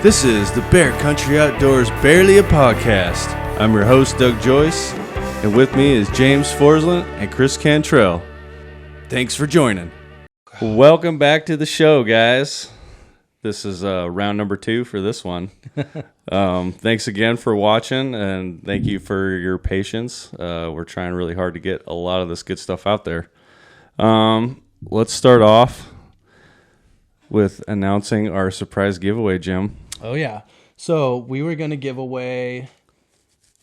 This is the Bear Country Outdoors Barely a Podcast. I'm your host, Doug Joyce, and with me is James Forsland and Chris Cantrell. Thanks for joining. Welcome back to the show, guys. This is round number 2 for this one. Thanks again for watching, and thank you for your patience. We're trying really hard to get a lot of this good stuff out there. Let's start off with announcing our surprise giveaway, Jim. Oh, yeah. So we were going to give away,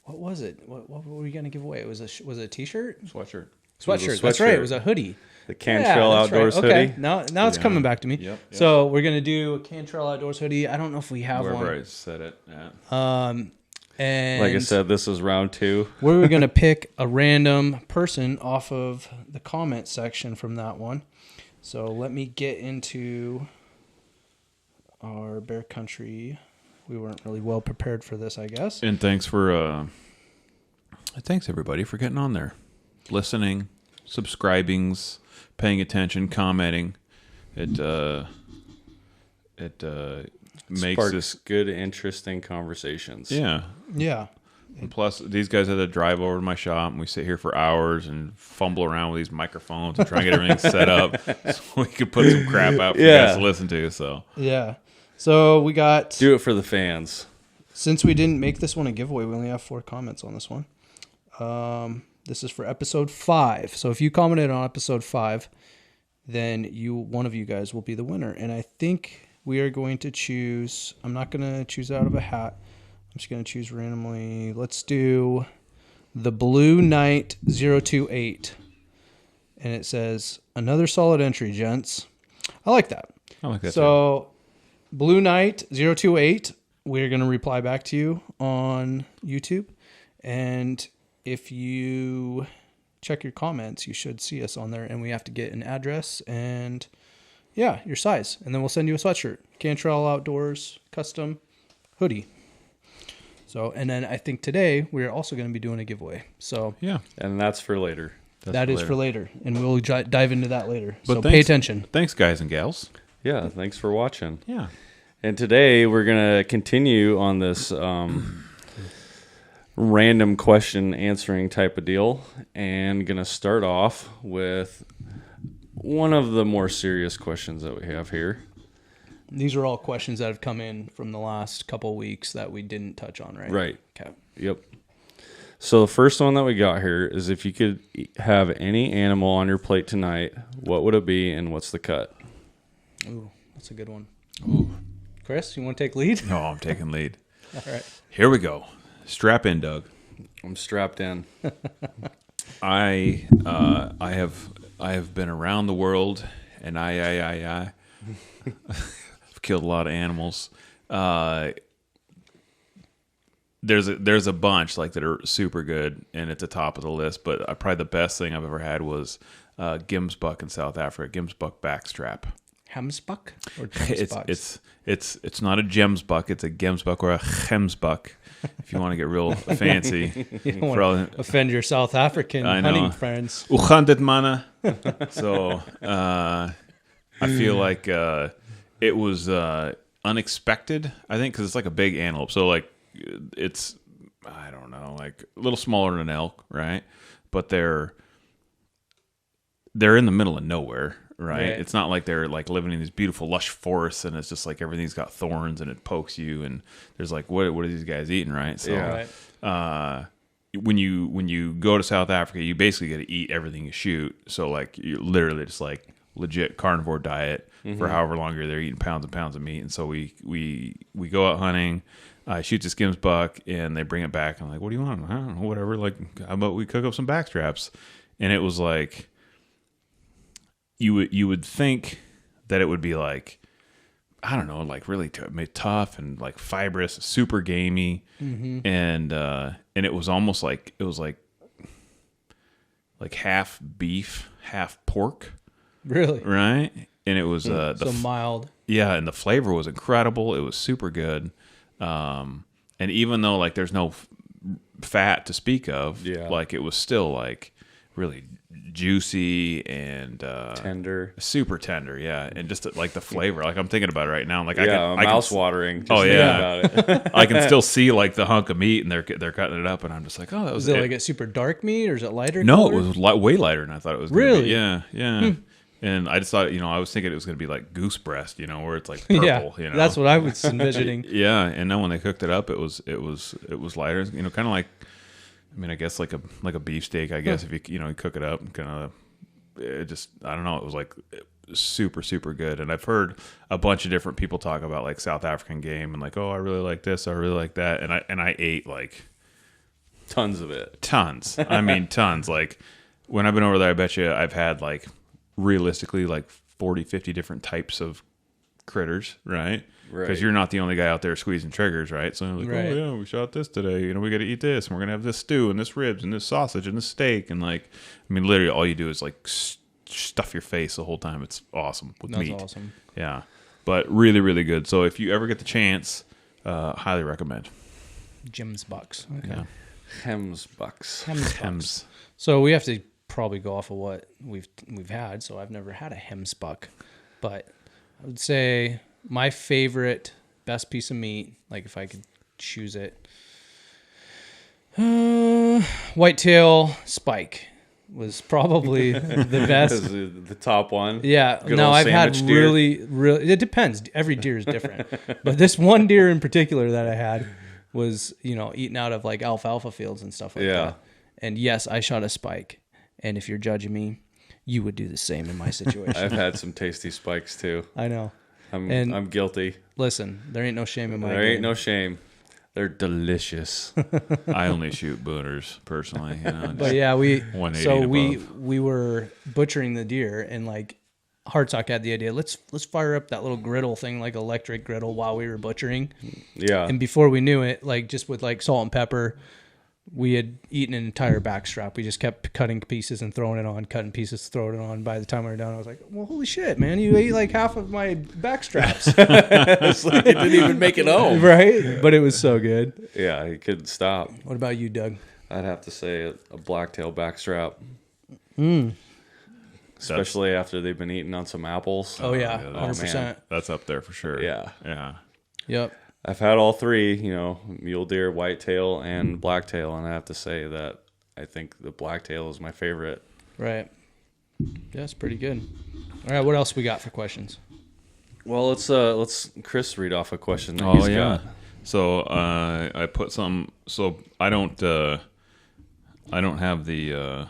what was it? What were we going to give away? Was it a t-shirt? Sweatshirt. That's right. It was a hoodie. The Cantrell Outdoors hoodie. Okay. Now it's coming back to me. Yep. So we're going to do a Cantrell Outdoors hoodie. I don't know if we have one. Wherever I said it. Yeah. And like I said, this is round 2. We were going to pick a random person off of the comment section from that one. So let me get into our Bear Country. We weren't really well prepared for this, I guess. And thanks everybody for getting on there, listening, subscribing, paying attention, commenting. It makes Sparks this good, interesting conversations. Yeah. And plus, these guys had to drive over to my shop, and we sit here for hours and fumble around with these microphones and try and get everything set up so we could put some crap out for you guys to listen to. So we got... Do it for the fans. Since we didn't make this one a giveaway, we only have 4 comments on this one. This is for episode 5. So if you commented on episode 5, then one of you guys will be the winner. And I think we are going to choose... I'm not going to choose out of a hat. I'm just going to choose randomly. Let's do the Blue Knight 028. And it says, another solid entry, gents. I like that. I like that. So, Blue Knight 028, we're going to reply back to you on YouTube. And if you check your comments, you should see us on there. And we have to get an address and, your size. And then we'll send you a sweatshirt. Cantrell Outdoors custom hoodie. So, and then I think today we're also going to be doing a giveaway. So, and that's for later. That is for later, and we'll dive into that later. But so pay attention. Thanks, guys and gals. Yeah, thanks for watching. Yeah. And today we're going to continue on this random question answering type of deal, and going to start off with one of the more serious questions that we have here. These are all questions that have come in from the last couple of weeks that we didn't touch on, right? Right. Okay. Yep. So the first one that we got here is, if you could have any animal on your plate tonight, what would it be and what's the cut? Ooh, that's a good one. Ooh. Chris, you want to take lead? No, I'm taking lead. All right. Here we go. Strap in, Doug. I'm strapped in. I have been around the world, and I've killed a lot of animals. There's a bunch like that are super good and at the top of the list, but probably the best thing I've ever had was Gemsbuck in South Africa. Gemsbuck backstrap. Hemsbuck or Gemsbuck? It's not a Gemsbuck. It's a Gemsbuck or a Gemsbuck. If you want to get real fancy, you don't want to offend your South African hunting friends. Uchandet mana. So I feel like it was unexpected. I think because it's like a big antelope. So like it's, I don't know, like a little smaller than an elk, right? But they're in the middle of nowhere. Right? It's not like they're like living in these beautiful lush forests and it's just like everything's got thorns and it pokes you and there's like what are these guys eating, right? So when you go to South Africa, you basically get to eat everything you shoot. So like you're literally just like legit carnivore diet for however long you're there, eating pounds and pounds of meat. And so we go out hunting. I shoot this Gemsbuck and they bring it back. I'm like, what do you want? I don't know, whatever. Like, how about we cook up some backstraps? And it was like, you would think that it would be like, I don't know, like really tough and like fibrous, super gamey, and it was almost like half beef, half pork. Really? Right? And it was so mild. Yeah, and the flavor was incredible. It was super good. And even though like there's no fat to speak of, like it was still like really juicy and tender, super tender, yeah, and just like the flavor. Like I'm thinking about it right now. Like mouth watering. Oh yeah, about it. I can still see like the hunk of meat, and they're cutting it up, and I'm just like, oh, that was. Is it like a super dark meat, or is it lighter? No, color? it was way lighter than I thought it was. Really? Yeah. And I just thought, I was thinking it was going to be like goose breast, where it's like purple. Yeah, that's what I was envisioning. Yeah, and then when they cooked it up, it was lighter. Kind of like, I guess like a beefsteak. I guess if you cook it up, kind of. It just, I don't know. It was like super, super good. And I've heard a bunch of different people talk about like South African game and like, oh, I really like this, I really like that. And I ate like tons of it. Tons. I mean, tons. Like when I've been over there, I bet you I've had like realistically like 40, 50 different types of critters, right? Because you're not the only guy out there squeezing triggers, right? So like, oh yeah, we shot this today. We got to eat this, and we're gonna have this stew and this ribs and this sausage and this steak, and like, literally all you do is like stuff your face the whole time. It's awesome with meat. That's awesome. Yeah, but really, really good. So if you ever get the chance, highly recommend. Jim's Bucks. Okay. Yeah. Hems Bucks. Hems. So we have to probably go off of what we've had. So I've never had a Hems buck, but I would say my favorite, best piece of meat, like if I could choose it, whitetail spike was probably the best. The top one. Yeah. Good no, old I've had deer. really, it depends. Every deer is different. But this one deer in particular that I had was, eaten out of like alfalfa fields and stuff like that. And yes, I shot a spike. And if you're judging me, you would do the same in my situation. I've had some tasty spikes too. I know. I'm guilty. Listen, there ain't no shame in my There game. ain't no shame. They're delicious. I only shoot booners personally, But yeah, we above. we were butchering the deer, and like Hartsock had the idea, let's fire up that little griddle thing, like electric griddle, while we were butchering. Yeah. And before we knew it, like just with like salt and pepper, we had eaten an entire backstrap. We just kept cutting pieces and throwing it on, cutting pieces, throwing it on. By the time we were done, I was like, well, holy shit, man, you ate like half of my backstraps. It's like it didn't even make it home. Right? But it was so good. Yeah, he couldn't stop. What about you, Doug? I'd have to say a blacktail backstrap. Especially after they've been eating on some apples. Oh, yeah, yeah, 100%. That's up there for sure. Yeah. Yep. I've had all three, mule deer, whitetail, and blacktail, and I have to say that I think the blacktail is my favorite. Right. Yeah, it's pretty good. All right, what else we got for questions? Well, let's Chris read off a question that he's got. So I put some. So I don't have the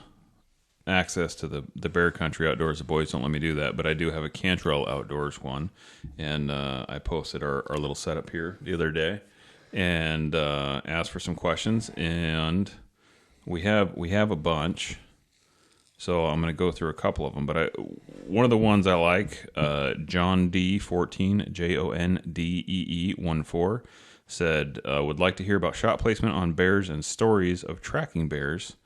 access to the bear country outdoors. The boys don't let me do that, but I do have a Cantrell Outdoors one, and I posted our little setup here the other day, and asked for some questions, and we have a bunch. So I'm going to go through a couple of them, but one of the ones I like, John D14, JONDEE14, said would like to hear about shot placement on bears and stories of tracking bears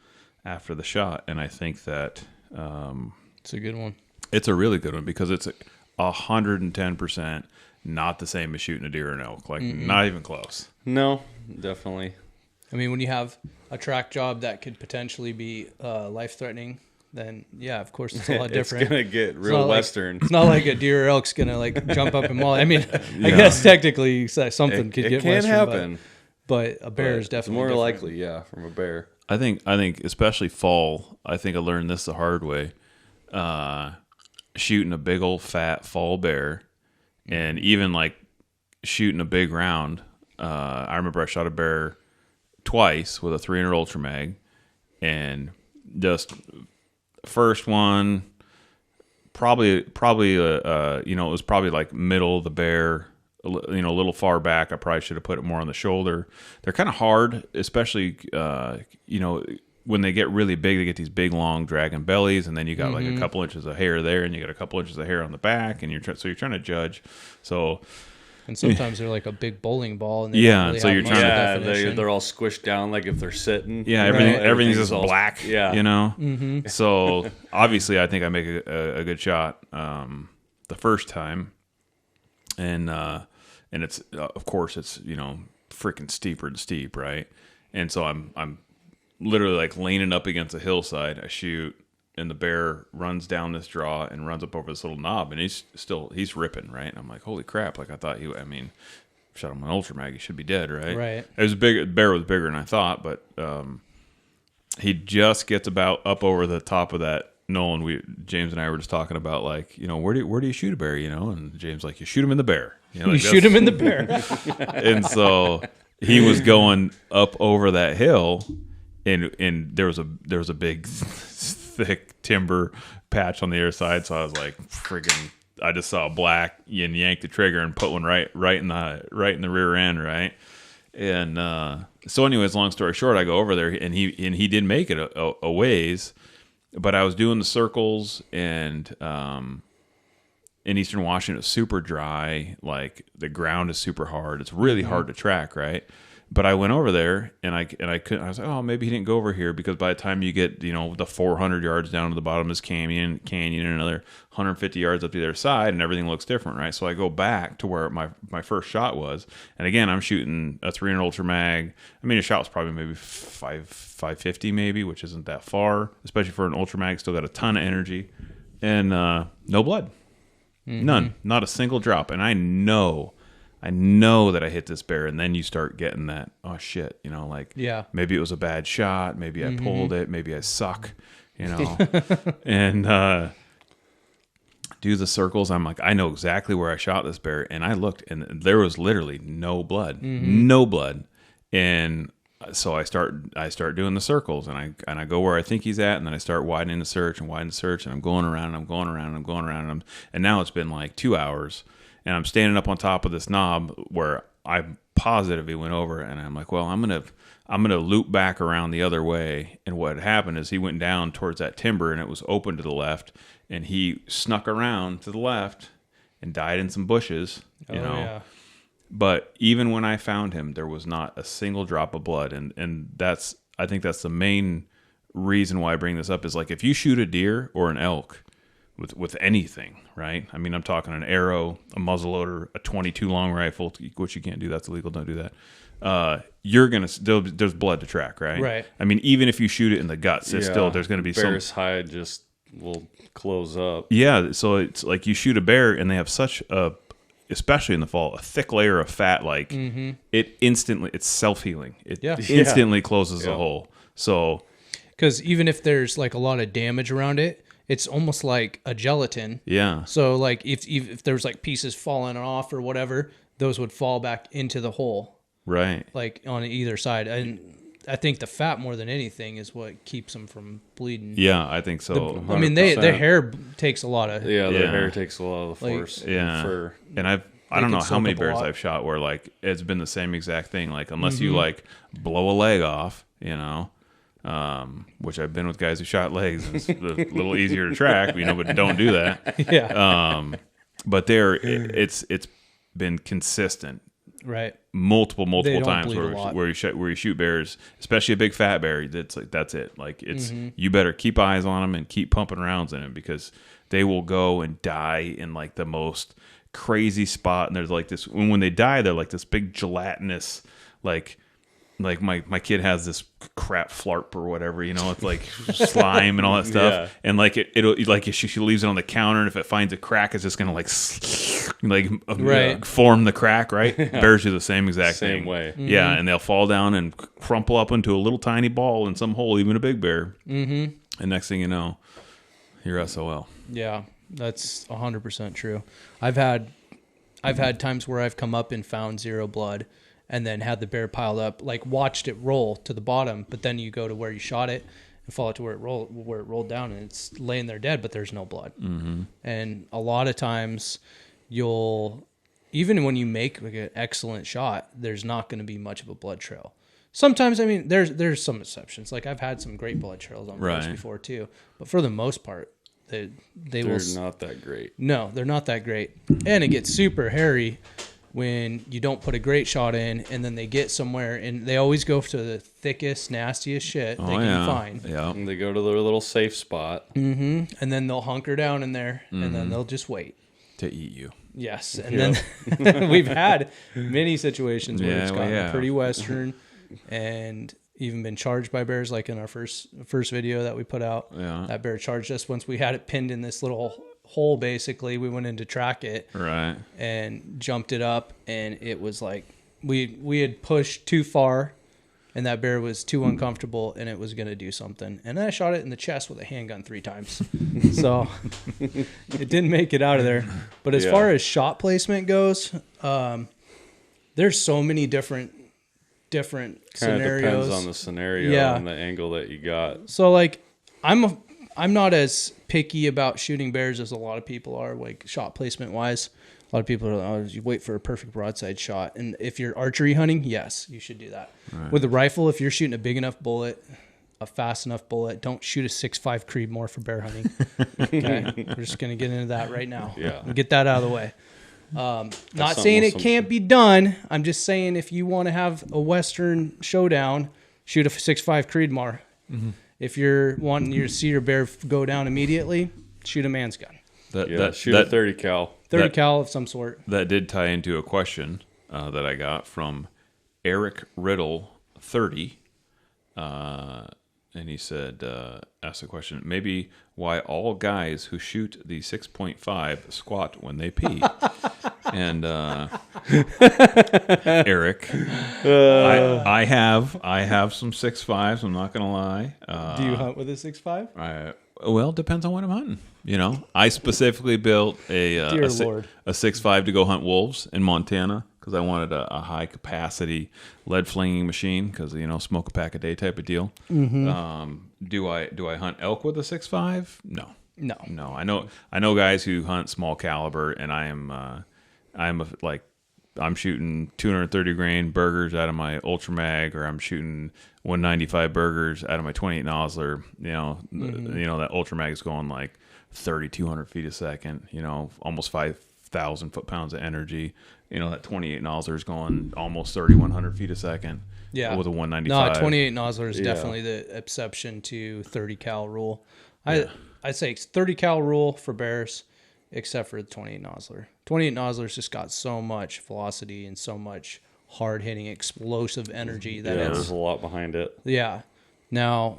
after the shot. And I think that It's a good one. It's a really good one because it's 110% not the same as shooting a deer or an elk. Like, not even close. No, definitely. I mean, when you have a track job that could potentially be life-threatening, then yeah, of course it's a lot different. It's gonna get real western. It's not like a deer or elk's gonna like jump up and maul. I mean, I guess technically something could get can western, happen, but a bear is definitely more different. likely. Yeah, from a bear. I think especially fall. I think I learned this the hard way. Shooting a big old fat fall bear, and even like shooting a big round. I remember I shot a bear twice with a 300 Ultra Mag, and just first one probably it was probably like middle of the bear, a little far back. I probably should have put it more on the shoulder. They're kind of hard, especially when they get really big. They get these big long dragon bellies, and then you got like a couple inches of hair there, and you got a couple inches of hair on the back, and you're trying to judge. So. And sometimes they're like a big bowling ball. And so you're trying to. They're all squished down like if they're sitting. Yeah, everything's just black. Yeah, Mm-hmm. So obviously, I think I make a good shot the first time, and it's of course it's freaking steeper and steep, right? And so I'm literally like leaning up against a hillside. I shoot, and the bear runs down this draw and runs up over this little knob, and he's ripping, right? And I'm like, holy crap! Like I thought shot him an ultra mag, he should be dead, right? Right. It was big. The bear was bigger than I thought, but he just gets about up over the top of that knoll, and James and I were just talking about like, where do you shoot a bear, And James like, you shoot him in the bear. Like, you shoot him in the bear. And so he was going up over that hill, and there was a big thick timber patch on the other side. So I was like, friggin', I just saw black and yanked the trigger and put one right in the rear end, right? And so anyways, long story short, I go over there, and he did make it a ways, but I was doing the circles, and in Eastern Washington, it's super dry. Like the ground is super hard. It's really hard to track, right? But I went over there, and I couldn't. I was like, oh, maybe he didn't go over here, because by the time you get the 400 yards down to the bottom of this canyon, and another 150 yards up the other side, and everything looks different, right? So I go back to where my first shot was, and again, I'm shooting a 300 ultra mag. I mean, a shot was probably maybe 550 maybe, which isn't that far, especially for an ultra mag. Still got a ton of energy, and no blood, none, not a single drop, and I know that I hit this bear, and then you start getting that, oh shit, maybe it was a bad shot, maybe I pulled it, maybe I suck, and do the circles. I'm like, I know exactly where I shot this bear, and I looked, and there was literally no blood, and so I start doing the circles, and I go where I think he's at, and then I start widening the search, and I'm going around, and now it's been like 2 hours. And I'm standing up on top of this knob where I'm positive he went over, and I'm like, well, I'm gonna loop back around the other way. And what happened is he went down towards that timber, and it was open to the left, and he snuck around to the left and died in some bushes, Yeah. But even when I found him, there was not a single drop of blood, and I think that's the main reason why I bring this up is like if you shoot a deer or an elk with anything, right? I mean, I'm talking an arrow, a muzzleloader, a 22 long rifle, which you can't do. That's illegal. Don't do that. There's blood to track, right? Right. I mean, even if you shoot it in the guts, there's going to be bear's hide just will close up. Yeah. So it's like you shoot a bear, and they have such especially in the fall, a thick layer of fat. Like it's self-healing. It instantly closes the hole. So, because even if there's like a lot of damage around it, it's almost like a gelatin. Yeah. So like if there's like pieces falling off or whatever, those would fall back into the hole. Right. Like on either side. And I think the fat more than anything is what keeps them from bleeding. Yeah, I think so. I mean, their hair takes a lot of... Yeah, their hair takes a lot of the force. And I don't know how many bears I've shot where like it's been the same exact thing. Like unless you like blow a leg off, which I've been with guys who shot legs. It's a little easier to track, but don't do that. Yeah. But it's been consistent, right? Multiple times where you shoot bears, especially a big fat bear. That's it. Like it's you better keep eyes on them and keep pumping rounds in them because they will go and die in like the most crazy spot. And there's like this when they die, they're like this big gelatinous like my kid has this crap flarp or whatever, it's like slime and all that stuff. Yeah. And like it'll like if she leaves it on the counter, and if it finds a crack, it's just gonna form the crack, right? Yeah. Bears do the same exact thing. Same way. Mm-hmm. Yeah, and they'll fall down and crumple up into a little tiny ball in some hole, even a big bear. Mm-hmm. And next thing you know, you're SOL. Yeah, that's 100% true. I've had times where I've come up and found zero blood, and then had the bear piled up, like watched it roll to the bottom, but then you go to where you shot it and follow it to where it rolled down, and it's laying there dead, but there's no blood. Mm-hmm. And a lot of times even when you make like an excellent shot, there's not going to be much of a blood trail. Sometimes, I mean, there's some exceptions. Like I've had some great blood trails on bears before too, but for the most part, they're not that great. No, they're not that great. And it gets super hairy when you don't put a great shot in, and then they get somewhere, and they always go to the thickest, nastiest shit they can find. Yeah, and they go to their little safe spot. Mm-hmm. And then they'll hunker down in there, and then they'll just wait to eat you. Yes, and then we've had many situations where it's gotten pretty western, and even been charged by bears, like in our first video that we put out. Yeah. That bear charged us once we had it pinned in this little hole. Basically, we went in to track it, Right. and jumped it up, and it was like we had pushed too far, and that bear was too uncomfortable, and it was going to do something. And then I shot it in the chest with a handgun 3 times. So it didn't make it out of there. But as far as shot placement goes, there's so many different scenarios. Depends on the scenario and the angle that you got. So like I'm not as picky about shooting bears as a lot of people are, like shot placement wise. A lot of people are you wait for a perfect broadside shot. And if you're archery hunting, yes, you should do that. Right. With a rifle, if you're shooting a big enough bullet, a fast enough bullet, don't shoot a 6.5 Creedmoor for bear hunting. Okay. We're just going to get into that right now. Yeah. We'll get that out of the way. Not saying it can't be done. I'm just saying if you want to have a Western showdown, shoot a 6.5 Creedmoor. Mm-hmm. If you're wanting to see your bear go down immediately, shoot a man's gun. Shoot a 30 cal. 30 cal of some sort. That did tie into a question that I got from Eric Riddle 30. And he said, asked the question, maybe why all guys who shoot the 6.5 squat when they pee. And Eric, I have some 6.5s. I'm not gonna lie. Do you hunt with a 6.5? Well, depends on what I'm hunting. You know, I specifically built a 6.5 to go hunt wolves in Montana because I wanted a high capacity lead flinging machine because smoke a pack a day type of deal. Mm-hmm. Do I hunt elk with a 6.5? No. I know guys who hunt small caliber, and I'm shooting 230 grain burgers out of my Ultra Mag, or I'm shooting 195 burgers out of my 28 nozzler. That Ultra Mag is going like 3,200 feet a second. Almost 5,000 foot-pounds of energy. That 28 nozzler is going almost 3,100 feet a second. Yeah, with a 195. No, 28 nozzler is definitely the exception to 30 cal rule. I'd say 30 cal rule for bears, except for the 28 nozzler. 28 nozzler's just got so much velocity and so much hard hitting explosive energy that there's a lot behind it. Yeah. Now,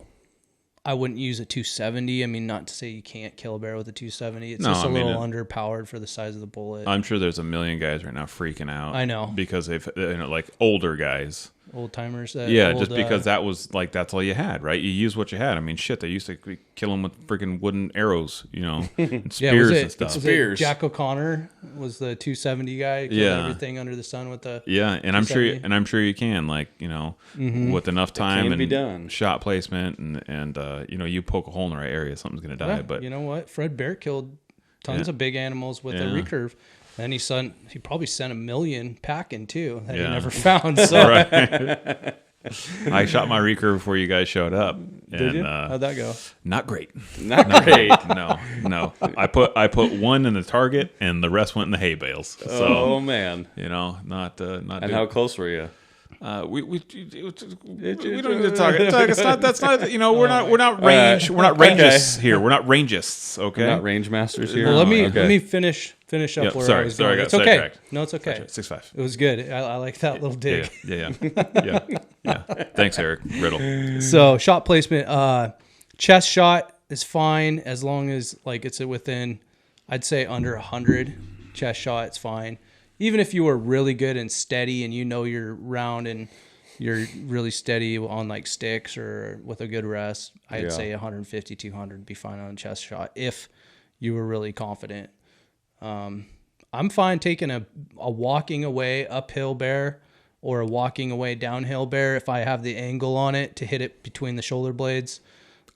I wouldn't use a 270. I mean, not to say you can't kill a bear with a 270. It's just a little underpowered for the size of the bullet. I'm sure there's a million guys right now freaking out. I know. Because they've, like older guys. Old timers. Just because that was like, that's all you had, right? You use what you had. I mean, shit, they used to kill them with freaking wooden arrows, and spears and stuff. Spears. Jack O'Connor was the 270 guy. Killed everything under the sun with the. Yeah, and I'm sure you can, like, with enough time and shot placement and you poke a hole in the right area, something's gonna die. But you know what? Fred Bear killed tons of big animals with a recurve. Then he probably sent 1 million packing too that he never found. So I shot my recurve before you guys showed up. Did you? How'd that go? Not great. Not great. No. I put one in the target and the rest went in the hay bales. So, man. Not. And how close were you? We don't need to talk. That's not. We're not range. We're not rangists here. We're not rangists. Okay. We're not range masters here. Well, let me finish up where I was going. It's okay. Sidetracked. No, it's okay. 6.5. It was good. I like that little dig. Yeah. Thanks, Eric Riddle. So shot placement, chest shot is fine as long as it's within, I'd say under 100 chest shot. It's fine. Even if you were really good and steady and you're round and you're really steady on like sticks or with a good rest, I'd say 150, 200 would be fine on a chest shot if you were really confident. I'm fine taking a walking away uphill bear or a walking away downhill bear if I have the angle on it to hit it between the shoulder blades.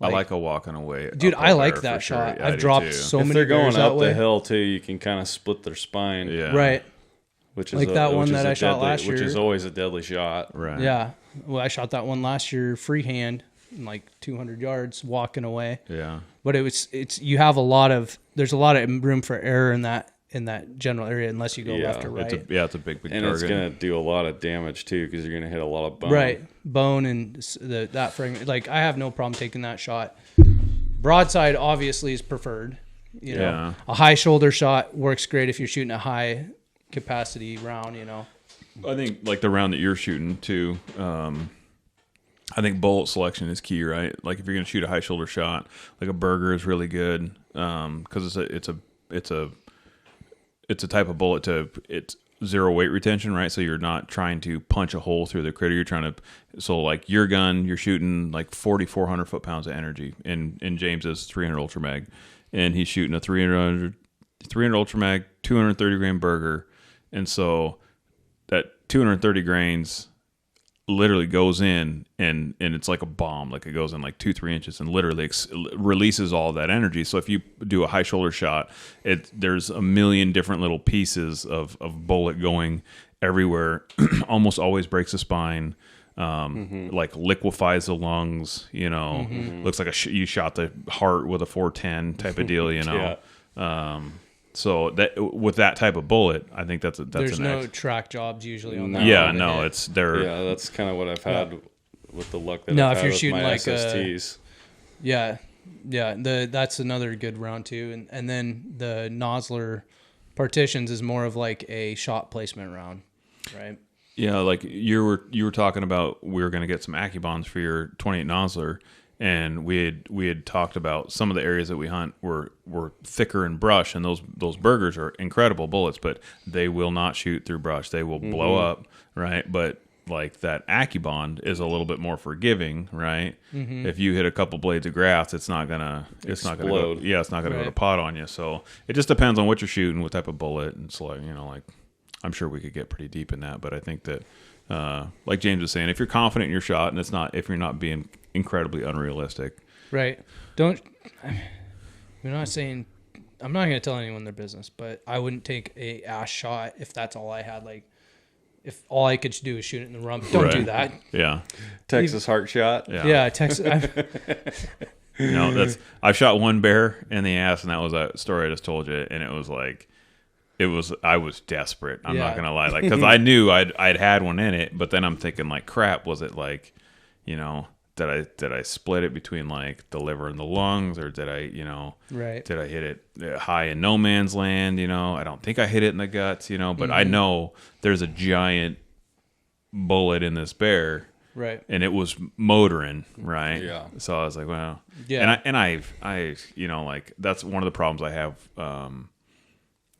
I like a walking away. Dude, I like that shot. Sure. Yeah, I've dropped so many. If they're going up the hill too, you can kind of split their spine. Yeah. Right. Which is that one that I shot last year. Which is always a deadly shot. Right. Yeah. Well, I shot that one last year freehand, like 200 yards walking away. Yeah. But there's a lot of room for error in that general area unless you go left or right. It's a big and target. It's going to do a lot of damage too because you're going to hit a lot of bone. Right. Bone and that fragment. Like, I have no problem taking that shot. Broadside obviously is preferred. A high shoulder shot works great if you're shooting a high capacity round. I think like the round that you're shooting too. I think bullet selection is key, right? Like if you're going to shoot a high shoulder shot, like a burger is really good because it's a type of bullet it's zero weight retention, right? So you're not trying to punch a hole through the critter. You're trying to, so like your gun, you're shooting like 4,400 foot-pounds of energy. And James's 300 Ultra Mag, and he's shooting a 300 Ultra Mag, 230 grain burger, and so that 230 grains literally goes in and it's like a bomb. Like it goes in like 2-3 inches and literally releases all that energy. So if you do a high shoulder shot, there's a million different little pieces of bullet going everywhere. Almost always breaks the spine. Like liquefies the lungs, looks like you shot the heart with a 410 type of deal, Yeah. So that with that type of bullet, I think that's there's no track jobs usually on that. Yeah, no, it's there. Yeah, that's kind of what I've had with the luck that No, I've if had you're with shooting my like SSTs. Yeah. That's another good round too, and then the Nosler partitions is more of like a shot placement round, right? Yeah, like you were talking about, we were going to get some AccuBonds for your 28 Nosler, and we had talked about some of the areas that we hunt were thicker in brush, and those burgers are incredible bullets, but they will not shoot through brush. They will blow up, right? But like that AccuBond is a little bit more forgiving, right? If you hit a couple blades of grass, it's not gonna go, it's not gonna go to pot on you. So it just depends on what you're shooting, what type of bullet, and so like I'm sure we could get pretty deep in that, but I think that like James was saying, if you're confident in your shot, and if you're not being incredibly unrealistic, right? We're not saying, I'm not going to tell anyone their business, but I wouldn't take a ass shot if that's all I had. Like if all I could do is shoot it in the rump, don't do that. Yeah, Texas heart shot. Yeah, Texas. I've shot one bear in the ass, and that was a story I just told you, and it was like. I was desperate. I'm not gonna lie, like because I knew I'd had one in it, but then I'm thinking like, crap, was it like, did I split it between like the liver and the lungs, or did I, did I hit it high in no man's land? I don't think I hit it in the guts, but I know there's a giant bullet in this bear, right? And it was motoring, right? Yeah. So I was like, well, yeah, and I like that's one of the problems I have.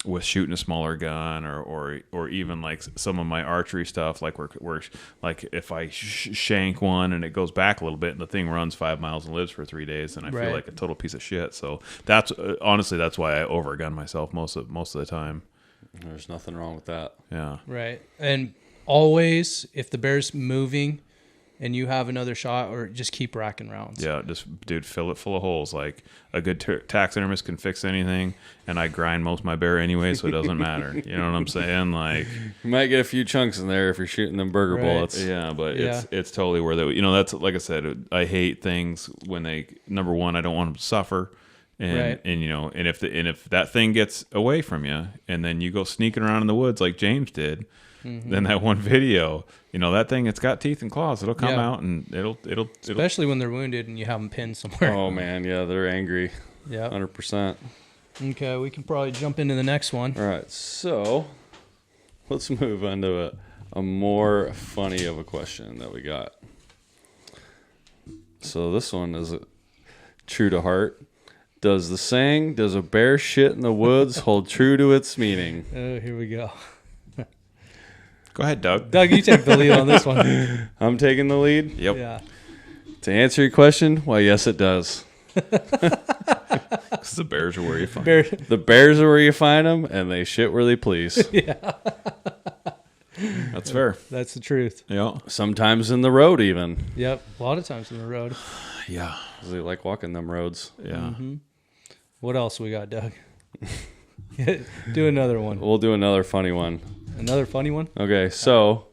With shooting a smaller gun or even like some of my archery stuff, like where like if I shank one and it goes back a little bit and the thing runs 5 miles and lives for 3 days, and I feel like a total piece of shit. So that's honestly that's why I overgun myself most of the time. There's nothing wrong with that. Yeah. Right. And always, if the bear's moving and you have another shot, or just keep racking rounds. Yeah, just fill it full of holes. Like a good taxidermist can fix anything, and I grind most of my bear anyway, so it doesn't matter. You know what I'm saying? Like you might get a few chunks in there if you're shooting them burger bullets. Yeah, but it's totally worth it. That's like I said. I hate things when number one, I don't want them to suffer. And and if that thing gets away from you, and then you go sneaking around in the woods like James did, then that one video, that thing, it's got teeth and claws. It'll come out and it'll especially when they're wounded and you have them pinned somewhere. Oh man, yeah, they're angry. Yeah, 100%. Okay, we can probably jump into the next one. All right, so let's move on to a more funny of a question that we got. So this one is true to heart. Does the saying, "Does a bear shit in the woods" hold true to its meaning? Oh, here we go. Go ahead, Doug. Doug, you take the lead on this one. I'm taking the lead? Yep. Yeah. To answer your question, why, yes, it does. Because the bears are where you find them. The bears are where you find them, and they shit where they please. Yeah. That's fair. That's the truth. Yeah. Sometimes in the road, even. Yep. A lot of times in the road. Yeah. They like walking them roads. Yeah. Mm-hmm. What else we got, Doug? Do another one. We'll do another funny one. Another funny one? Okay, so,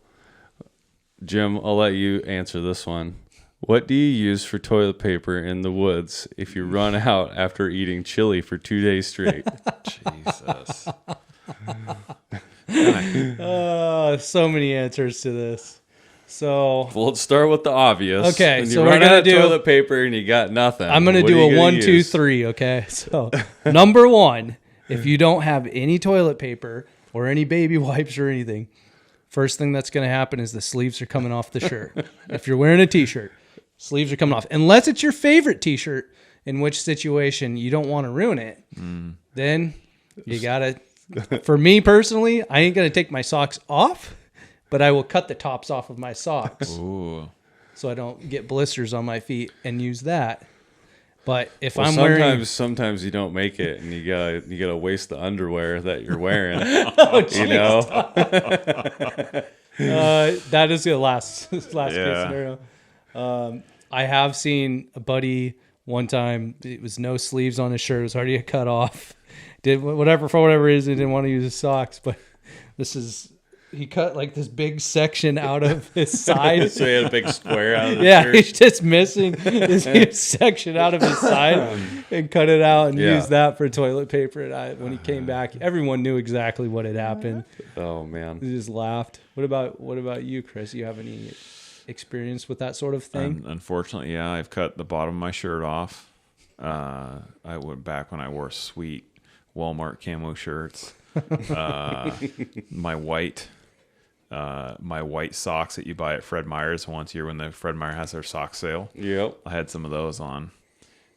Jim, I'll let you answer this one. What do you use for toilet paper in the woods if you run out after eating chili for 2 days straight? Jesus. So many answers to this. So, well, let's start with the obvious. Okay, when so you we're run gonna out of do toilet paper and you got nothing. I'm gonna do a 1, 2, 3. Okay, so number one, if you don't have any toilet paper or any baby wipes or anything, first thing that's gonna happen is the sleeves are coming off the shirt. If you're wearing a t-shirt, Sleeves are coming off. Unless it's your favorite t-shirt, in which situation you don't want to ruin it. Then you got to, for me personally, I ain't going to take my socks off, but I will cut the tops off of my socks. Ooh. So I don't get blisters on my feet and use that. But if I'm sometimes, wearing... Sometimes you don't make it, and you gotta waste the underwear that you're wearing. You know? That is the last case scenario. I have seen a buddy one time, it was no sleeves on his shirt, it was already cut off. Did whatever, for whatever reason, he didn't want to use his socks, but he cut like this big section out of his side. So he had a big square out of the Yeah, shirt. he's just missing this huge section out of his side and cut it out and used that for toilet paper. And when he came back, everyone knew exactly what had happened. Oh man, They just laughed. What about you, Chris? You have any experience with that sort of thing? Unfortunately, yeah, I've cut the bottom of my shirt off. I went back when I wore sweet Walmart camo shirts. My white socks that you buy at Fred Meyer's once a year when the Fred Meyer has their sock sale. Yep. I had some of those on,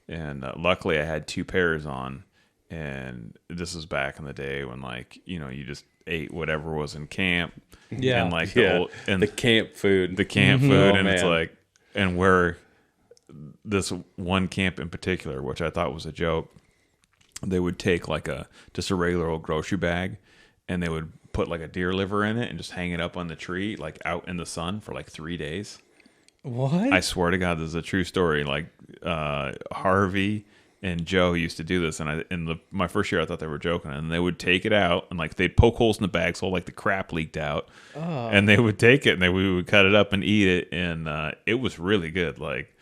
and luckily I had 2 pairs on. And this was back in the day when, like, you just ate whatever was in camp. Yeah. And like the camp food. The camp food, Oh, and it's man. like, and where this one camp in particular, which I thought was a joke, they would take like just a regular old grocery bag, and they would put like a deer liver in it and just hang it up on the tree, like out in the sun for like 3 days. What? I swear to God, this is a true story. Like Harvey and Joe used to do this, and my first year I thought they were joking, and they would take it out and like they'd poke holes in the bag so like the crap leaked out, and they would take it and we would cut it up and eat it, and it was really good. Like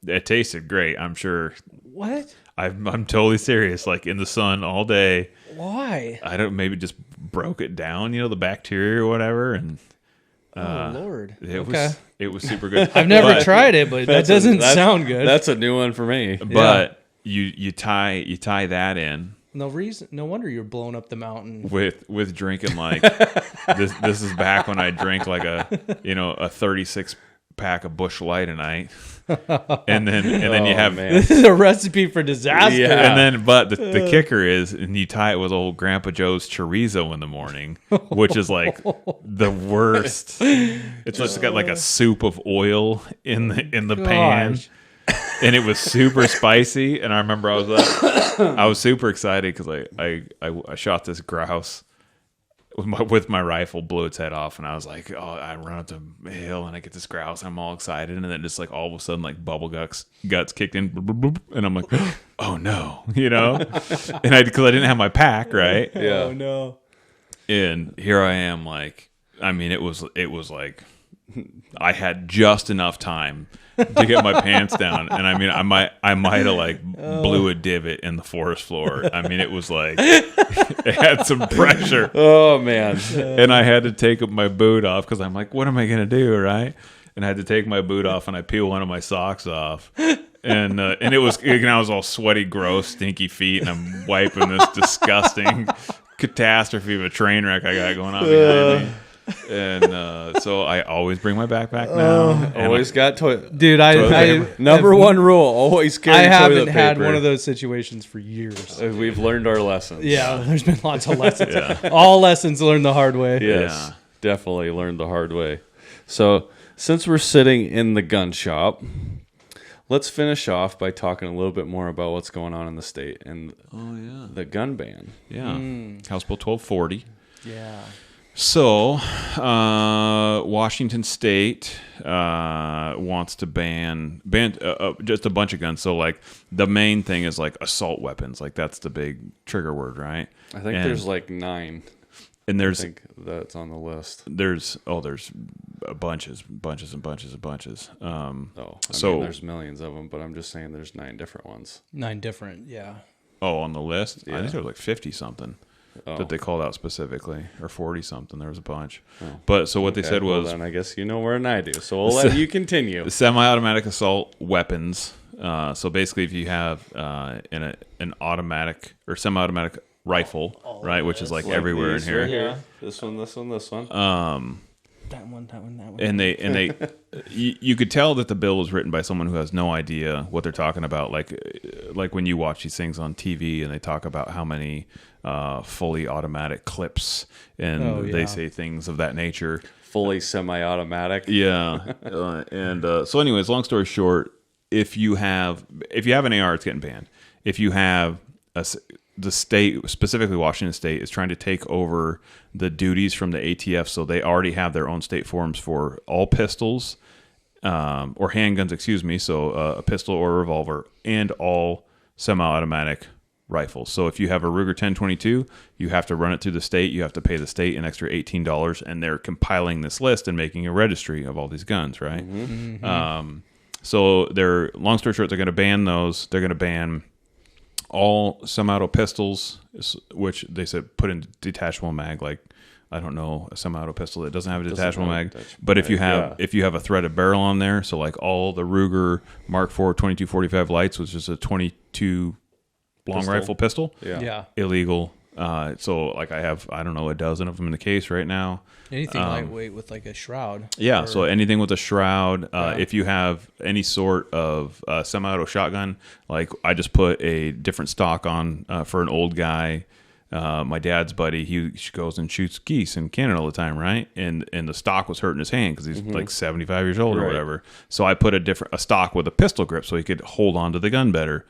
it tasted great. I'm sure. What? I'm totally serious. Like in the sun all day. Why? I don't, maybe just broke it down, the bacteria or whatever, and Oh Lord. it was super good. I've never tried it, but that doesn't sound good. That's a new one for me. But you tie that in. No wonder you're blowing up the mountain. With drinking like this is back when I drank like a 36 pack of Busch Light a night, and then you have This is a recipe for disaster. and then but the kicker is, and you tie it with old Grandpa Joe's chorizo in the morning, which is like the worst. It's just got like a soup of oil in the pan. And it was super spicy, and I remember I was super excited because I shot this grouse with my rifle, blew its head off, and I was like, oh, I run up the hill and I get this grouse, and I'm all excited, and then just like all of a sudden like bubble guts kicked in, and I'm like, oh no, and because I didn't have my pack, right? Yeah. Oh no. And here I am, like, I mean, it was like I had just enough time to get my pants down, and I mean, I might have like blew a divot in the forest floor. I mean, it was like it had some pressure. Oh man. And I had to take my boot off because I'm like, what am I gonna do, right? And I had to take my boot off, and I peel one of my socks off, and it was, I was all sweaty, gross, stinky feet, and I'm wiping this disgusting catastrophe of a train wreck I got going on behind me. And so I always bring my backpack now. And Always got toilet. Dude, Number one rule: always carry I haven't toilet had paper. one of those situations for years. We've learned our lessons. Yeah, there's been lots of lessons. All lessons learned the hard way. Yes, Yeah. definitely learned the hard way. So, since we're sitting in the gun shop, let's finish off by talking a little bit more about what's going on in the state and the gun ban. Yeah, House Bill 1240. Yeah. So, Washington State wants to ban just a bunch of guns. So, like, the main thing is like assault weapons. Like, that's the big trigger word, right? I think there's like 9. And I there's think that's on the list. there's bunches and bunches and bunches. I So- mean, there's millions of them, but I'm just saying there's 9 different ones. 9 different, yeah. On the list, I Yeah. think there was like 50 something. Oh. That they called out specifically, or 40 something. There was a bunch. But so what they said well, was then I guess you know more than I do, so we'll let you continue. semi-automatic assault weapons. So basically, if you have an automatic or semi-automatic rifle, right, which is like everywhere in These here, right here. This one, this one, this one. that one. And they you could tell that the bill was written by someone who has no idea what they're talking about. Like when you watch these things on TV and they talk about how many fully automatic clips and they say things of that nature. Fully semi-automatic. Yeah. So anyways, long story short, if you have an AR, it's getting banned. If you have the state, specifically Washington State, is trying to take over the duties from the ATF, so they already have their own state forms for all pistols or handguns, excuse me, so a pistol or a revolver, and all semi-automatic rifles. So if you have a Ruger 1022, you have to run it through the state. You have to pay the state an extra $18, and they're compiling this list and making a registry of all these guns, right? So long story short, they're going to ban those. They're going to ban all semi-auto pistols, which they said put in detachable mag. Like, I don't know, a semi-auto pistol that doesn't have a detachable mag. But if you have a threaded barrel on there, so like all the Ruger Mark IV 2245 lights was just a 22 long rifle pistol. Yeah. Illegal. So like I have, I don't know, a dozen of them in the case right now. Anything lightweight with like a shroud. Yeah. So anything with a shroud, if you have any sort of semi-auto shotgun, like I just put a different stock on for an old guy. My dad's buddy, he goes and shoots geese in Canada all the time, right? And the stock was hurting his hand because he's like 75 years old or whatever. So I put a stock with a pistol grip so he could hold on to the gun better.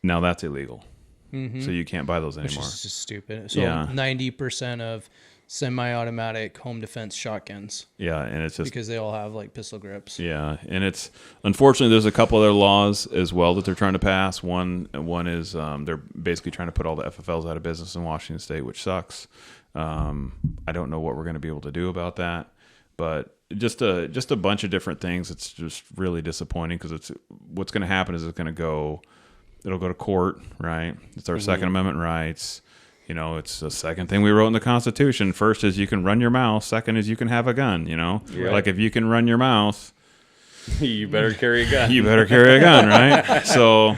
Now that's illegal. So you can't buy those anymore. Which is just stupid. So 90% of semi-automatic home defense shotguns. Yeah, and it's just because they all have like pistol grips. Yeah, and it's unfortunately there's a couple other laws as well that they're trying to pass. One is they're basically trying to put all the FFLs out of business in Washington State, which sucks. I don't know what we're going to be able to do about that, but just a bunch of different things. It's just really disappointing because what's going to happen is it'll go to court, right? It's our Second Amendment rights. You know, it's the second thing we wrote in the Constitution. First is you can run your mouth. Second is you can have a gun, you know? Yeah. Like if you can run your mouth, you better carry a gun. You better carry a gun, right? So,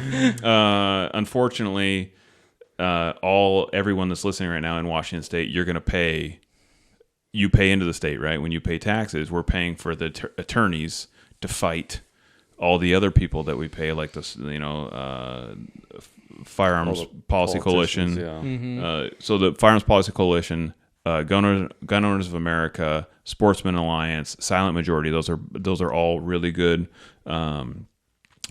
unfortunately, everyone that's listening right now in Washington State, you're going to pay into the state, right? When you pay taxes, we're paying for the attorneys to fight all the other people that we pay, like this, Firearms Policy Coalition. Yeah. So the Firearms Policy Coalition, Gun Owners of America, Sportsman Alliance, Silent Majority. Those are all really good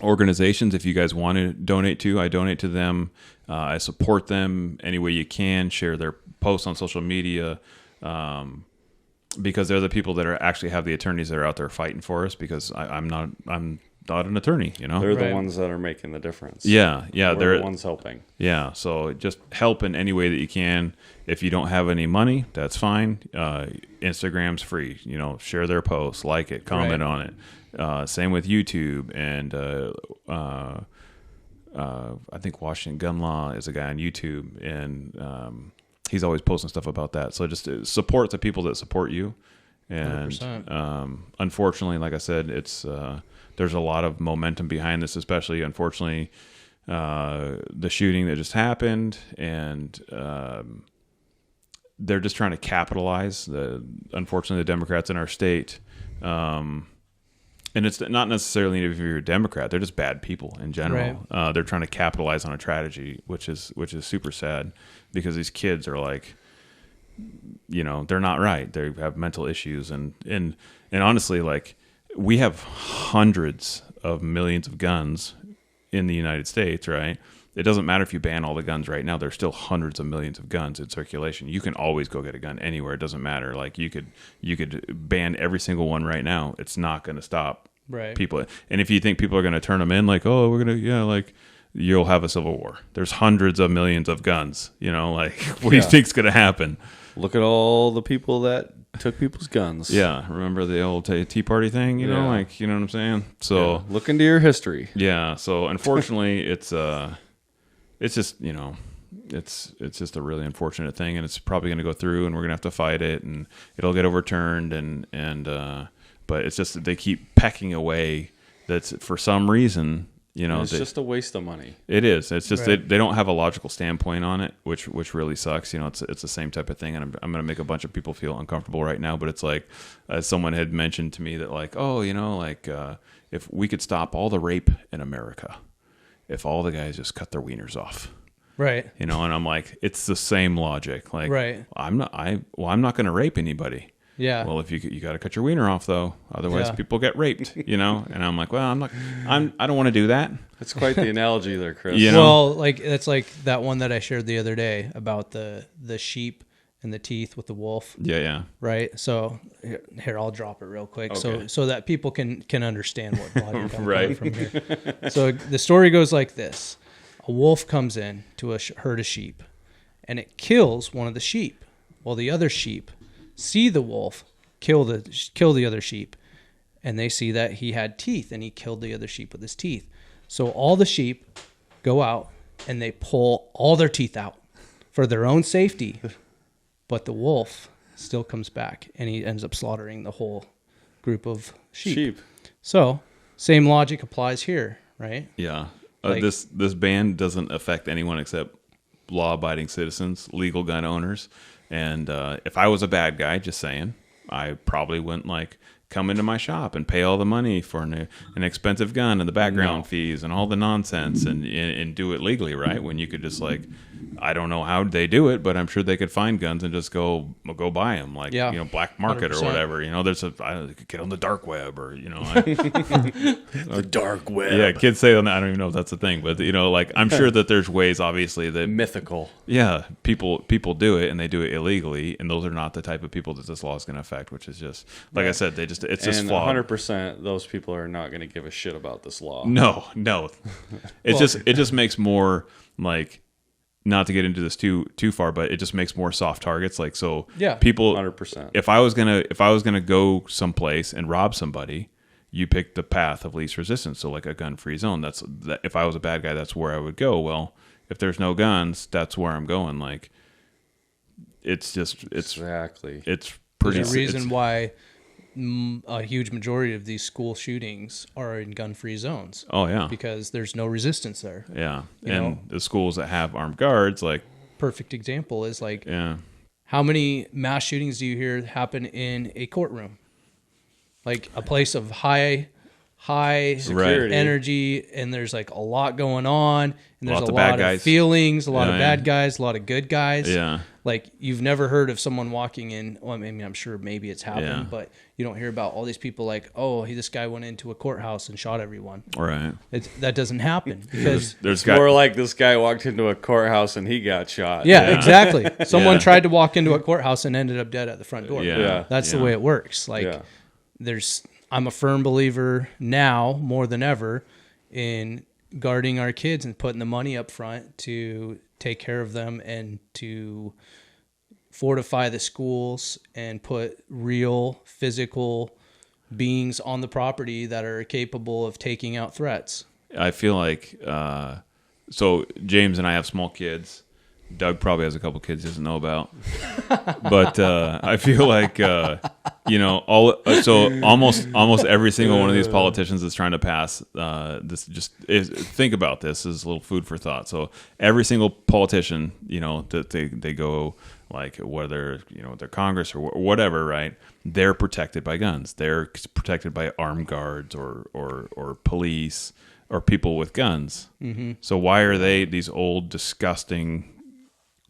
organizations. If you guys want to donate to, I donate to them. I support them any way you can. Share their posts on social media. Because they're the people that actually have the attorneys that are out there fighting for us. Because I'm not an attorney, you know. They're the ones that are making the difference. Yeah, they're the ones helping. Yeah, so just help in any way that you can. If you don't have any money, that's fine. Instagram's free. You know, share their posts, like it, comment on it. Same with YouTube, and I think Washington Gun Law is a guy on YouTube, and he's always posting stuff about that. So just support the people that support you. And 100%. Unfortunately, like I said, it's there's a lot of momentum behind this, especially, unfortunately, the shooting that just happened, and they're just trying to capitalize. Unfortunately, the Democrats in our state, and it's not necessarily if you're a Democrat, they're just bad people in general. Right. They're trying to capitalize on a tragedy, which is super sad, because these kids are like, you know, they're not right. They have mental issues, and honestly, like, we have hundreds of millions of guns in the United States, right? It doesn't matter if you ban all the guns right now. There's still hundreds of millions of guns in circulation. You can always go get a gun anywhere. It doesn't matter. Like, you could ban every single one right now. It's not going to stop people. And if you think people are going to turn them in, like, oh, we're going to, like, you'll have a civil war. There's hundreds of millions of guns. You know, like, what do you think's going to happen? Look at all the people that took people's guns. Yeah, remember the old Tea Party thing? You know, like, you know what I'm saying? So look into your history. Yeah. So unfortunately, it's just, you know, it's just a really unfortunate thing, and it's probably going to go through, and we're going to have to fight it, and it'll get overturned, and but it's just that they keep pecking away. That's for some reason It's just a waste of money. It is. It's just Right. they don't have a logical standpoint on it, which really sucks. It's the same type of thing, and I'm going to make a bunch of people feel uncomfortable right now. But it's like someone had mentioned to me that like, oh, if we could stop all the rape in America, if all the guys just cut their wieners off. Right. And I'm like, it's the same logic. Like, Right. I'm not going to rape anybody. Yeah. Well, if you got to cut your wiener off though, otherwise Yeah. people get raped, And I'm like, well, I don't want to do that. That's quite the analogy there, Chris. Well, like it's like that one that I shared the other day about the sheep and the teeth with the wolf. Yeah. Right. So here I'll drop it real quick, Okay. so that people can understand what logic I'm Right. coming from here. So the story goes like this: a wolf comes in to a herd of sheep, and it kills one of the sheep. Well, the other sheep see the wolf kill the other sheep, and they see that he had teeth, and he killed the other sheep with his teeth. So all the sheep go out and they pull all their teeth out for their own safety, but the wolf still comes back, and he ends up slaughtering the whole group of sheep. So same logic applies here, right? Yeah. Like- This ban doesn't affect anyone except law-abiding citizens, legal gun owners. And if I was a bad guy, just saying, I probably wouldn't like come into my shop and pay all the money for an expensive gun and the background fees and all the nonsense and do it legally, right? When you could just like, I don't know how they do it, but I'm sure they could find guns and just go buy them, like black market 100%. or whatever. I could get on the dark web or The dark web. yeah, kids say I don't even know if that's a thing, but like I'm sure that there's ways, obviously, that Mythical. yeah, people do it and they do it illegally, and those are not the type of people that this law is going to affect. Which is just like I said, it's just And flawed. 100% those people are not going to give a shit about this law. No, it just makes more like, not to get into this too far, but it just makes more soft targets. Like so, Yeah. people. 100%. If I was gonna go someplace and rob somebody, you pick the path of least resistance. So like a gun-free zone. If I was a bad guy, that's where I would go. Well, if there's no guns, that's where I'm going. Like, Exactly. it's pretty. There's a reason it's- why a huge majority of these school shootings are in gun-free zones. Oh yeah, Because there's no resistance there. yeah, You and know? the schools that have armed guards, like Perfect example is like, yeah, how many mass shootings do you hear happen in a courtroom? Like a place of high Security. energy, and there's like a lot going on, and there's Lots a of bad lot of guys. feelings, a lot Yeah, of bad guys, a lot of good guys. yeah. Like you've never heard of someone walking in. Well, I mean, I'm sure maybe it's happened, Yeah. but you don't hear about all these people like, oh, this guy went into a courthouse and shot everyone. Right. That doesn't happen because There's More like this guy walked into a courthouse and he got shot. yeah, exactly. Someone Yeah. tried to walk into a courthouse and ended up dead at the front door. Yeah. That's Yeah. the way it works. Like Yeah. I'm a firm believer now more than ever in guarding our kids and putting the money up front to take care of them and to fortify the schools and put real physical beings on the property that are capable of taking out threats. I feel like so James and I have small kids. Doug probably has a couple kids he doesn't know about, but I feel like almost every single one of these politicians that's trying to pass think about this as a little food for thought. So every single politician, that they go like whether their Congress or whatever, right? They're protected by guns. They're protected by armed guards or police or people with guns. Mm-hmm. So why are they these old disgusting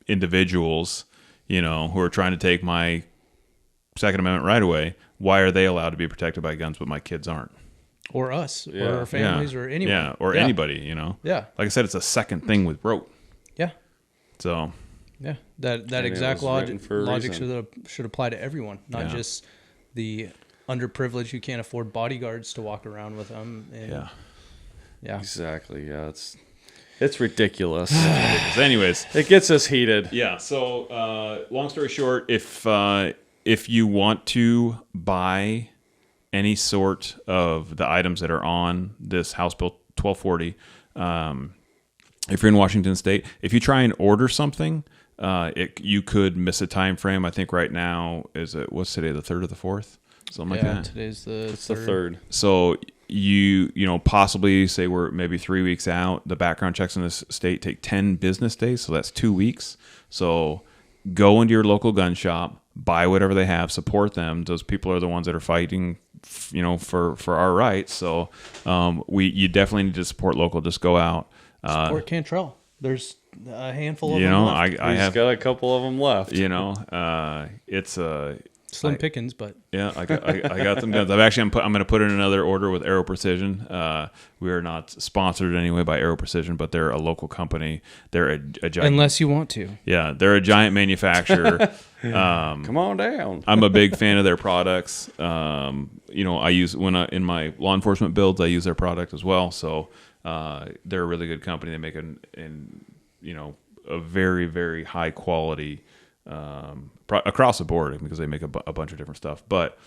individuals, who are trying to take my Second Amendment right away? Why are they allowed to be protected by guns, but my kids aren't? Or us, or our families, or anyone. Yeah, or anybody, Yeah. Like I said, it's a second thing with rope. Yeah. So Yeah, that it exact was written for a logic reason. should apply to everyone, not just the underprivileged who can't afford bodyguards to walk around with them. And, yeah. Exactly. Yeah. It's ridiculous. anyways, It gets us heated. yeah. So long story short, if you want to buy any sort of the items that are on this House Bill 1240, if you're in Washington State, if you try and order something, you could miss a time frame. I think right now what's today, the 3rd or the 4th, something like that. Today's the It's the third. So you know, possibly say we're maybe 3 weeks out. The background checks in this state take 10 business days, so that's 2 weeks. So go into your local gun shop, buy whatever they have, support them. Those people are the ones that are fighting, you know, for our rights. So you definitely need to support local. Just go out. Support Cantrell. There's a handful of you them know, left. I have got a couple of them left. You know, it's Slim pickings, but yeah, I got some guns. I'm going to put in another order with Aero Precision. We are not sponsored anyway by Aero Precision, but they're a local company. They're a giant, unless you want to. Yeah, they're a giant manufacturer. Come on down. I'm a big fan of their products. You know, I use in my law enforcement builds, I use their product as well. So they're a really good company. They make you know, a very, very high quality across the board, because they make a bunch of different stuff. But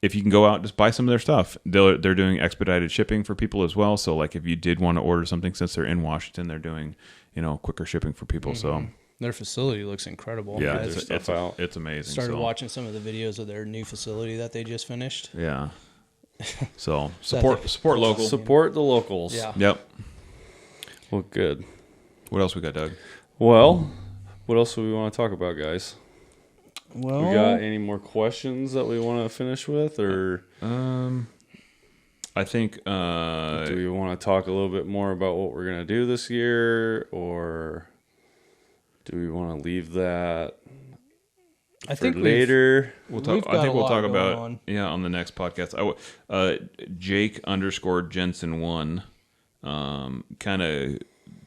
if you can go out, just buy some of their stuff. They're doing expedited shipping for people as well. So like if you did want to order something, since they're in Washington, they're doing, you know, quicker shipping for people. So their facility looks incredible. Yeah, it's amazing. Started watching some of the videos of their new facility that they just finished. Yeah. So support local. Support the locals. Yeah. Yep. Well, good. What else we got, Doug? Well, what else do we want to talk about, guys? Well, We got any more questions that we want to finish with, or I think do we want to talk a little bit more about what we're gonna do this year, or do we want to leave that I for think later? we'll talk. we've I got think a we'll lot talk going about on. on the next podcast. Jake _Jensen1 kind of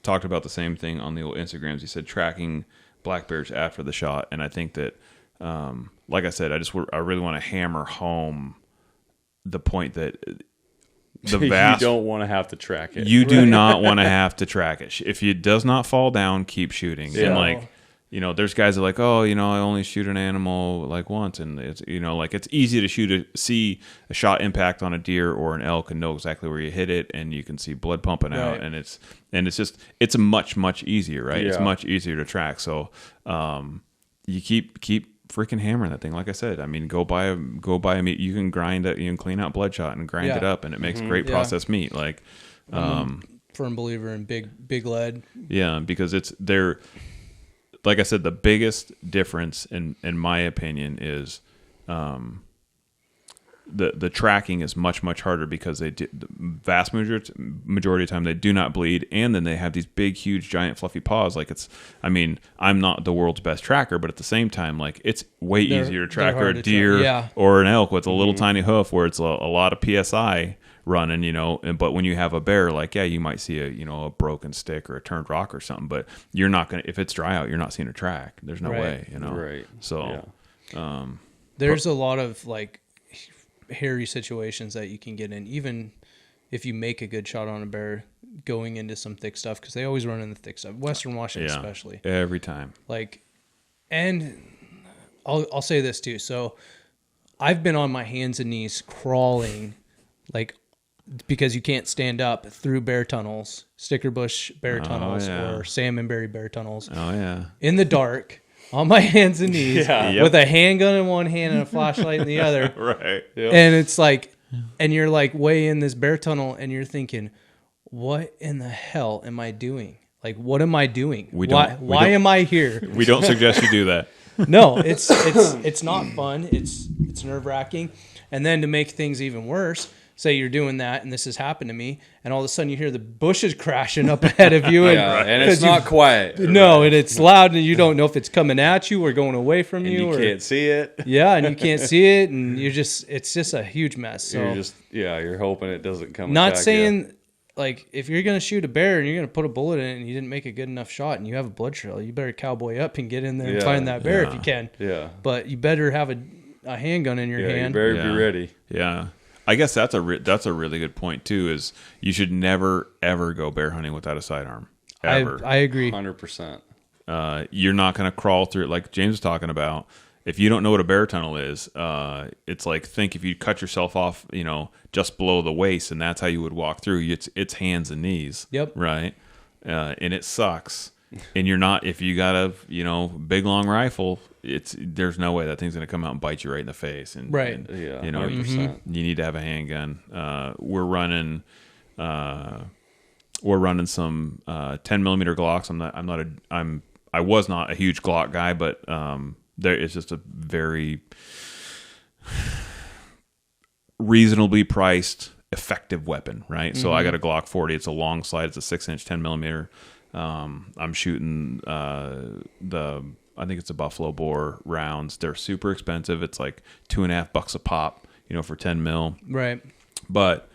talked about the same thing on the old Instagrams. He said tracking black bears after the shot, and I think that, like I said, I really want to hammer home the point that the vast you don't want to have to track it. You do not want to have to track it. If it does not fall down, keep shooting. Yeah. And like, you know, there's guys that are like, oh, you know, I only shoot an animal like once, and it's, you know, like it's easy to see a shot impact on a deer or an elk and know exactly where you hit it, and you can see blood pumping out, and it's much easier, right? Yeah. It's much easier to track. So you keep freaking hammering that thing. Like I said, I mean, go buy a meat. You can grind it. You can clean out bloodshot and grind it up, and it makes great processed meat. Like, Firm believer in big lead. yeah, because they're. Like I said, the biggest difference, in my opinion, is the tracking is much harder, because the vast majority of the time they do not bleed, and then they have these big, huge, giant, fluffy paws. Like I'm not the world's best tracker, but at the same time, like it's way easier to track a deer or an elk with a little tiny hoof, where it's a lot of PSI running, you know. But when you have a bear, like, yeah, you might see a broken stick or a turned rock or something, but you're not gonna, if it's dry out, you're not seeing a track. There's no way, you know. Right. So there's a lot of like hairy situations that you can get in, even if you make a good shot on a bear going into some thick stuff, because they always run in the thick stuff. Western Washington especially. Every time. Like, and I'll say this too. So I've been on my hands and knees crawling, like, because you can't stand up, through bear tunnels, stickerbush bear tunnels, or salmonberry bear tunnels. Oh yeah. In the dark, on my hands and knees, with a handgun in one hand and a flashlight in the other. Right. Yep. And it's like, and you're like way in this bear tunnel, and you're thinking, what in the hell am I doing? Like, what am I doing? Why am I here? We don't suggest you do that. No, it's not fun. It's nerve-wracking. And then to make things even worse, say you're doing that and this has happened to me, and all of a sudden you hear the bushes crashing up ahead of you, and it's not quiet. No, and it's loud, and you don't know if it's coming at you or going away from you. You can't see it. Yeah, and you can't see it, and it's just a huge mess. So you're hoping it doesn't come. Not saying like, if you're gonna shoot a bear and you're gonna put a bullet in it and you didn't make a good enough shot and you have a blood trail, you better cowboy up and get in there and find that bear if you can. Yeah. But you better have a handgun in your hand. You better be ready. Yeah. I guess that's a really good point too. Is you should never ever go bear hunting without a sidearm. Ever. I agree. 100%. You're not going to crawl through it, like James was talking about. If you don't know what a bear tunnel is, it's like, think if you cut yourself off, you know, just below the waist, and that's how you would walk through. It's hands and knees. Yep. Right. And it sucks. And you're not, if you got a big long rifle, there's no way that thing's going to come out and bite you right in the face. And, Right. and, Yeah, you know, 100%. you need to have a handgun. We're running some 10 millimeter Glocks. I was not a huge Glock guy, but there is just a very reasonably priced, effective weapon, right? So I got a Glock 40. It's a long slide. It's a 6-inch 10 millimeter. I'm shooting I think it's a Buffalo Bore rounds. They're super expensive. It's like $2.50 a pop, you know, for 10 mil. Right. But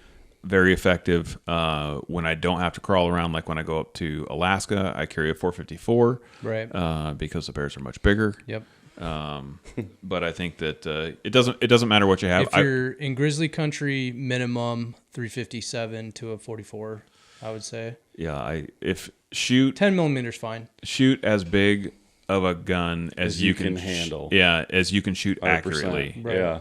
very effective when I don't have to crawl around. Like when I go up to Alaska, I carry a 454, Right. Because the bears are much bigger. Yep. But I think that it doesn't matter what you have. If you're in grizzly country, minimum 357 to a 44, I would say. Yeah, if shoot 10 millimeters fine. Shoot as big of a gun as you can handle. As you can shoot 100%. accurately. Right. Yeah.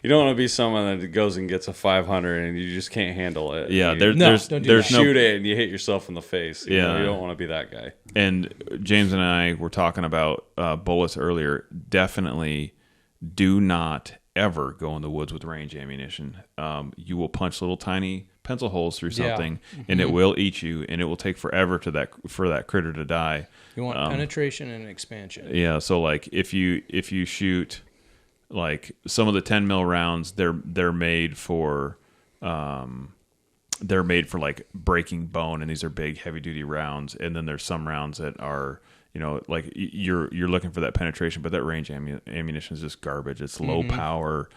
You don't want to be someone that goes and gets a 500 and you just can't handle it. Yeah, you there's don't do there's that. no shoot it and you hit yourself in the face. You know, you don't want to be that guy. And James and I were talking about bullets earlier. Definitely do not ever go in the woods with range ammunition. You will punch little tiny pencil holes through something, and it will eat you, and it will take forever for that critter to die. You want penetration and expansion. Yeah, so like if you shoot like some of the 10 mil rounds, they're made for like breaking bone, and these are big heavy duty rounds. And then there's some rounds that are, you know, like you're looking for that penetration, but that range ammunition is just garbage. It's low power.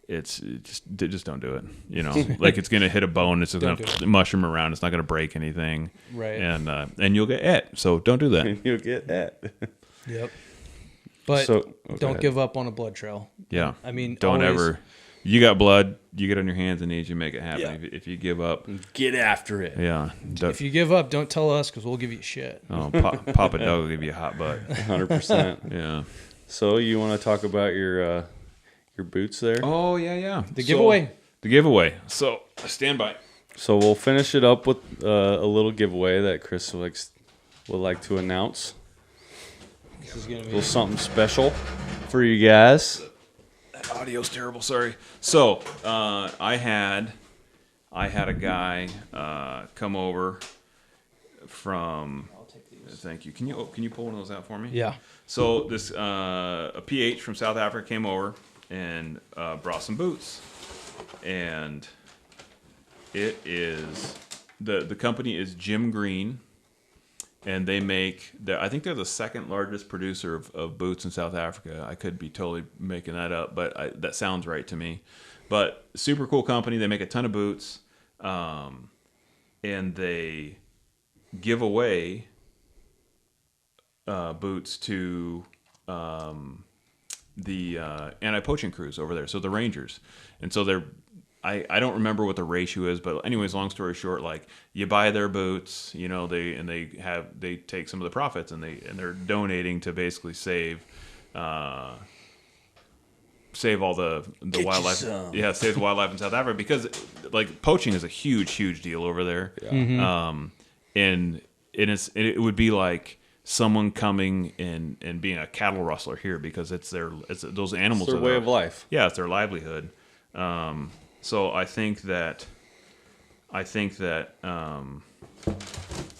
It's just don't do it. You know, like it's gonna hit a bone. It's just gonna mushroom around. It's not gonna break anything. Right. And you'll get et. So don't do that. You'll get that. Yep. But don't give up on a blood trail. Yeah. I mean, don't always, ever. You got blood. You get on your hands and knees. You make it happen. Yeah. If you give up, Get after it. yeah. If you give up, don't tell us because we'll give you shit. Papa Doug will give you a hot butt. 100%. Yeah. So you want to talk about your boots there? Oh yeah. The giveaway. The giveaway. So stand by. So we'll finish it up with a little giveaway that Chris would like to announce. This is gonna A be little something special for you guys. That audio's terrible. Sorry. So I had a guy come over from. I'll take these. Thank you. Can you pull one of those out for me? Yeah. So this a PH from South Africa came over and brought some boots, and it is the company is Jim Green, and they make I think they're the second largest producer of boots in South Africa. I could be totally making that up, but that sounds right to me. But super cool company. They make a ton of boots, and they give away boots to the anti-poaching crews over there, so the Rangers. And so I don't remember what the ratio is, but anyways, long story short, like you buy their boots, you know, they take some of the profits and they're donating to basically save all the wildlife. Save wildlife in South Africa, because like poaching is a huge deal over there. Yeah. And it would be like someone coming and being a cattle rustler here, because it's those animals. It's their way of life. Yeah, it's their livelihood. So I think that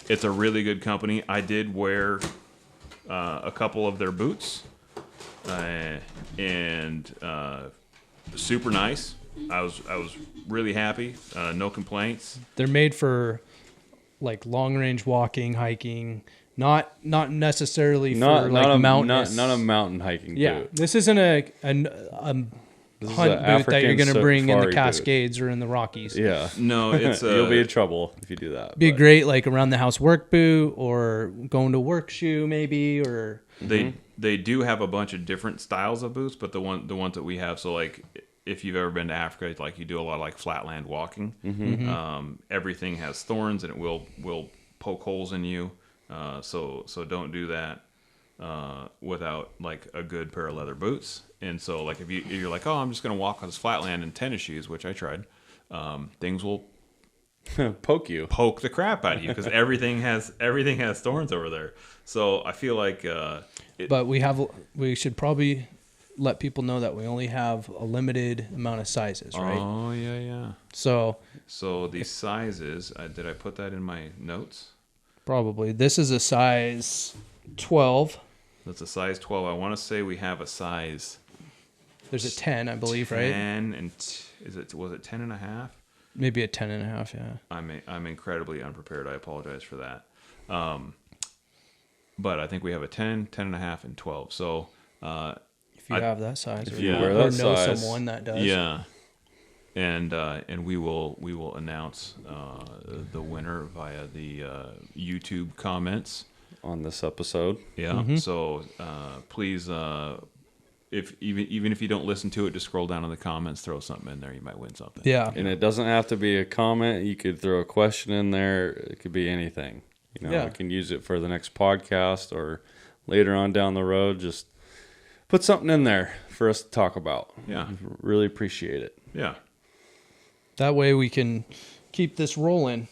it's a really good company. I did wear a couple of their boots, and super nice. I was really happy. No complaints. They're made for like long range walking, hiking, not necessarily for mountain. Not a mountain hiking boot. This isn't a hunt boot that you're going to bring in the Cascades or in the Rockies. Yeah. No, it's you'll be in trouble if you do that. Be a great like around the house work boot or going to work shoe maybe, or they do have a bunch of different styles of boots, but the ones that we have, so like if you've ever been to Africa, like you do a lot of like flatland walking. Everything has thorns and it will poke holes in you. So don't do that without like a good pair of leather boots. And so like if you're like, oh, I'm just gonna walk on this flatland in tennis shoes, which I tried, things will Poke you. Poke the crap out of you because everything has thorns over there. So I feel like. But we should probably let people know that we only have a limited amount of sizes, right? Oh yeah. So these sizes, did I put that in my notes? Probably. This is a size 12. That's a size 12. I want to say we have a size. There's a 10, I believe, 10 right? And was it 10 and a half? Maybe a 10 and a half, yeah. I'm incredibly unprepared. I apologize for that. But I think we have a 10, 10 and a half, and 12. So if you have that size, if you wear that know size, someone that does. Yeah. And we will announce the winner via the YouTube comments on this episode. Yeah. Mm-hmm. So please, even if you don't listen to it, just scroll down in the comments, throw something in there. You might win something. Yeah. And it doesn't have to be a comment. You could throw a question in there. It could be anything. We can use it for the next podcast or later on down the road. Just put something in there for us to talk about. Yeah. Really appreciate it. Yeah. That way we can keep this rolling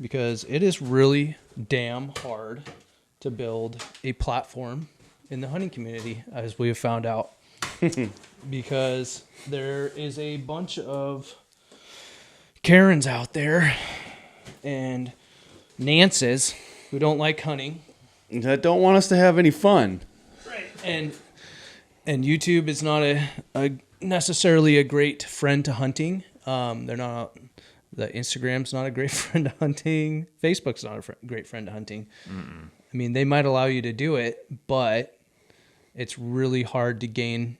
because it is really damn hard to build a platform in the hunting community, as we have found out. Because there is a bunch of Karens out there and Nances who don't like hunting. That don't want us to have any fun. Right. And YouTube is not a necessarily a great friend to hunting. They're not. The Instagram's not a great friend to hunting. Facebook's not a great friend to hunting. Mm-mm. I mean, they might allow you to do it, but it's really hard to gain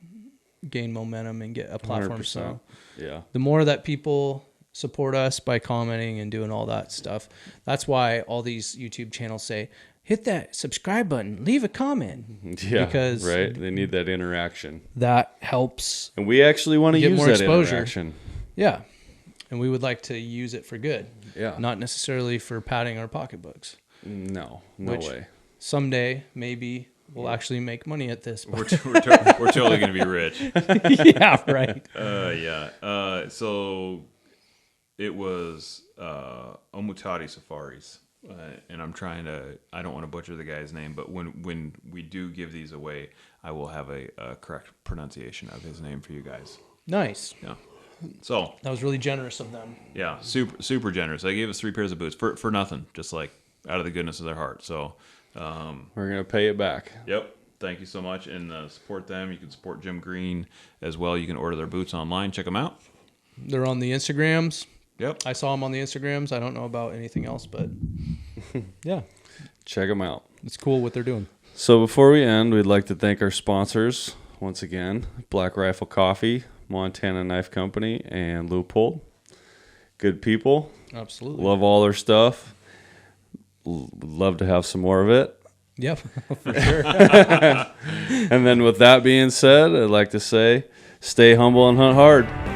momentum and get a platform. 100%. So, yeah, the more that people support us by commenting and doing all that stuff, that's why all these YouTube channels say, hit that subscribe button, leave a comment. Yeah, because right. They need that interaction. That helps. And we actually want to use more that exposure. Interaction. Yeah. And we would like to use it for good. Yeah. Not necessarily for padding our pocketbooks. No way. Someday, maybe we'll actually make money at this. We're totally going to be rich. Yeah, right. Yeah. So it was Omutati Safaris. And I don't want to butcher the guy's name, but when we do give these away, I will have a correct pronunciation of his name for you guys. Nice. Yeah. So that was really generous of them. Yeah, super generous. They gave us 3 pairs of boots for nothing, just like out of the goodness of their heart. So we're gonna pay it back. Yep. Thank you so much, and support them. You can support Jim Green as well. You can order their boots online. Check them out. They're on the Instagrams. Yep. I saw them on the Instagrams. I don't know about anything else, but yeah, check them out. It's cool what they're doing. So before we end, we'd like to thank our sponsors once again: Black Rifle Coffee, Montana Knife Company, and Loophole. Good people. Absolutely. Love all their stuff. Would love to have some more of it. Yep, for sure. And then with that being said, I'd like to say, stay humble and hunt hard.